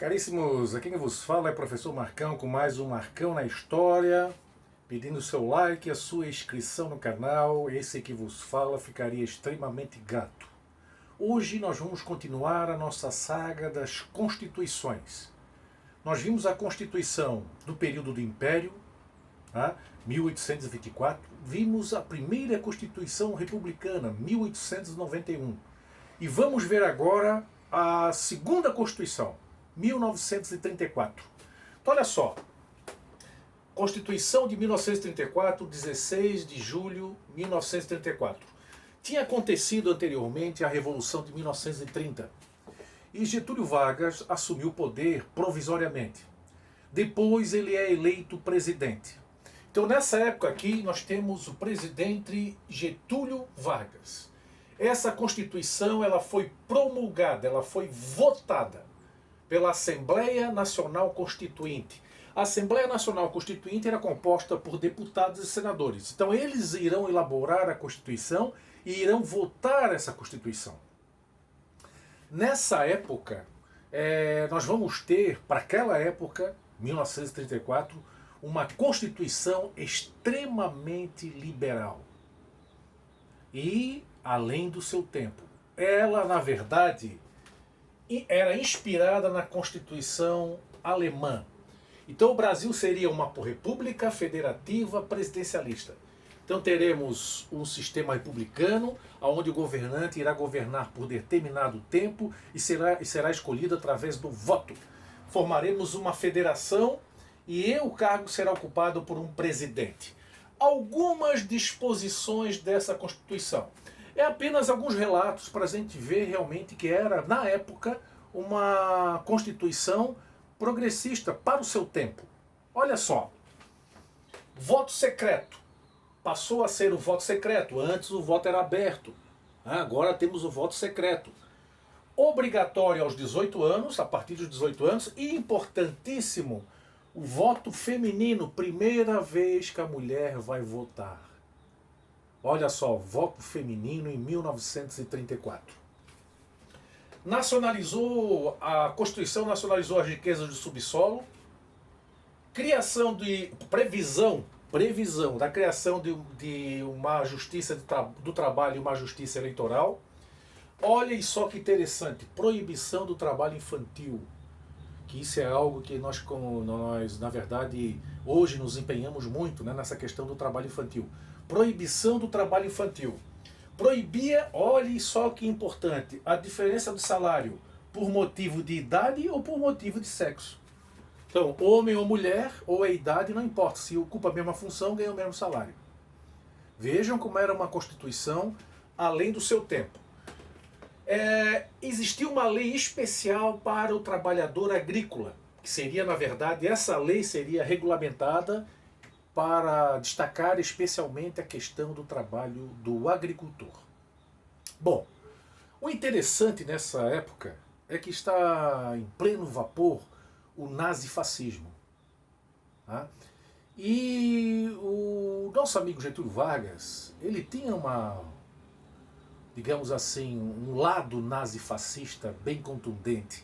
Caríssimos, aqui quem vos fala é o professor Marcão com mais um Marcão na História, pedindo seu like e a sua inscrição no canal. Esse que vos fala ficaria extremamente grato. Hoje nós vamos continuar a nossa saga das Constituições. Nós vimos a Constituição do período do Império, 1824, vimos a primeira Constituição Republicana, 1891, e vamos ver agora a segunda Constituição, 1934. Então olha só, Constituição de 1934, 16 de julho de 1934. Tinha acontecido anteriormente a Revolução de 1930 e Getúlio Vargas assumiu o poder provisoriamente. Depois ele é eleito presidente. Então nessa época aqui nós temos o presidente Getúlio Vargas. Essa Constituição ela foi promulgada, ela foi votada pela Assembleia Nacional Constituinte. A Assembleia Nacional Constituinte era composta por deputados e senadores. Então eles irão elaborar a Constituição e irão votar essa Constituição. Nessa época, nós vamos ter, para aquela época, 1934, uma Constituição extremamente liberal. E além do seu tempo. Ela, na verdade, era inspirada na Constituição alemã. Então o Brasil seria uma república federativa presidencialista. Então teremos um sistema republicano, onde o governante irá governar por determinado tempo e será escolhido através do voto. Formaremos uma federação e o cargo será ocupado por um presidente. Algumas disposições dessa Constituição. É apenas alguns relatos para a gente ver realmente que era, na época, uma Constituição progressista para o seu tempo. Olha só, voto secreto. Passou a ser o voto secreto. Antes o voto era aberto. Agora temos o voto secreto. Obrigatório aos 18 anos, a partir dos 18 anos, e importantíssimo, o voto feminino, primeira vez que a mulher vai votar. Olha só, voto feminino em 1934. A Constituição nacionalizou as riquezas do subsolo, criação de previsão da criação de uma justiça do trabalho e uma justiça eleitoral. Olhem só que interessante, proibição do trabalho infantil, que isso é algo que nós na verdade, hoje nos empenhamos muito, nessa questão do trabalho infantil. Proibição do trabalho infantil. Proibia, olhe só que importante, a diferença do salário por motivo de idade ou por motivo de sexo. Então, homem ou mulher, ou a idade, não importa. Se ocupa a mesma função, ganha o mesmo salário. Vejam como era uma Constituição além do seu tempo. Existia uma lei especial para o trabalhador agrícola, que seria, na verdade, essa lei seria regulamentada para destacar especialmente a questão do trabalho do agricultor. Bom, o interessante nessa época é que está em pleno vapor o nazifascismo. E o nosso amigo Getúlio Vargas, ele tinha digamos assim, um lado nazifascista bem contundente.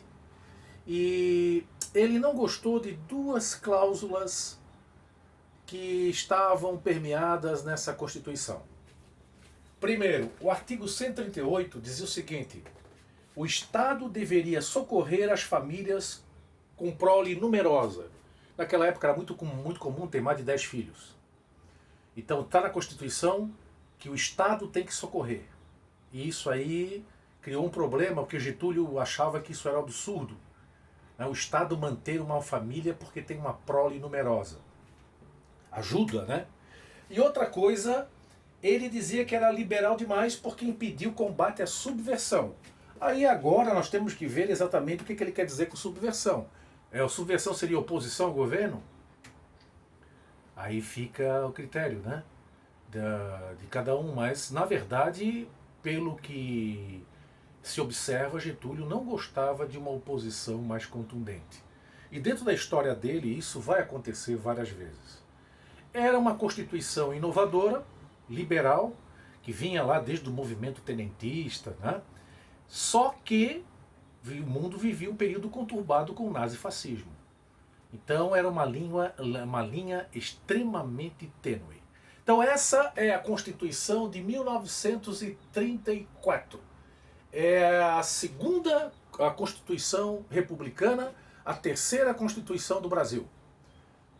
E ele não gostou de duas cláusulas que estavam permeadas nessa Constituição. Primeiro, o artigo 138 dizia o seguinte: o Estado deveria socorrer as famílias com prole numerosa. Naquela época era muito comum ter mais de 10 filhos. Então está na Constituição que o Estado tem que socorrer. E isso aí criou um problema, porque Getúlio achava que isso era absurdo. O Estado manter uma família porque tem uma prole numerosa. Ajuda, né? E outra coisa, ele dizia que era liberal demais porque impediu o combate à subversão. Aí agora nós temos que ver exatamente o que ele quer dizer com subversão. A subversão seria oposição ao governo? Aí fica o critério, né? De cada um, mas na verdade, pelo que se observa, Getúlio não gostava de uma oposição mais contundente. E dentro da história dele, isso vai acontecer várias vezes. Era uma Constituição inovadora, liberal, que vinha lá desde o movimento tenentista, Só que o mundo vivia um período conturbado com o nazifascismo. Então era uma linha extremamente tênue. Então essa é a Constituição de 1934. É a segunda a Constituição republicana, a terceira Constituição do Brasil.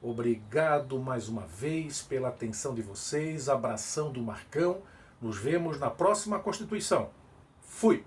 Obrigado mais uma vez pela atenção de vocês. Abração do Marcão. Nos vemos na próxima Constituição. Fui!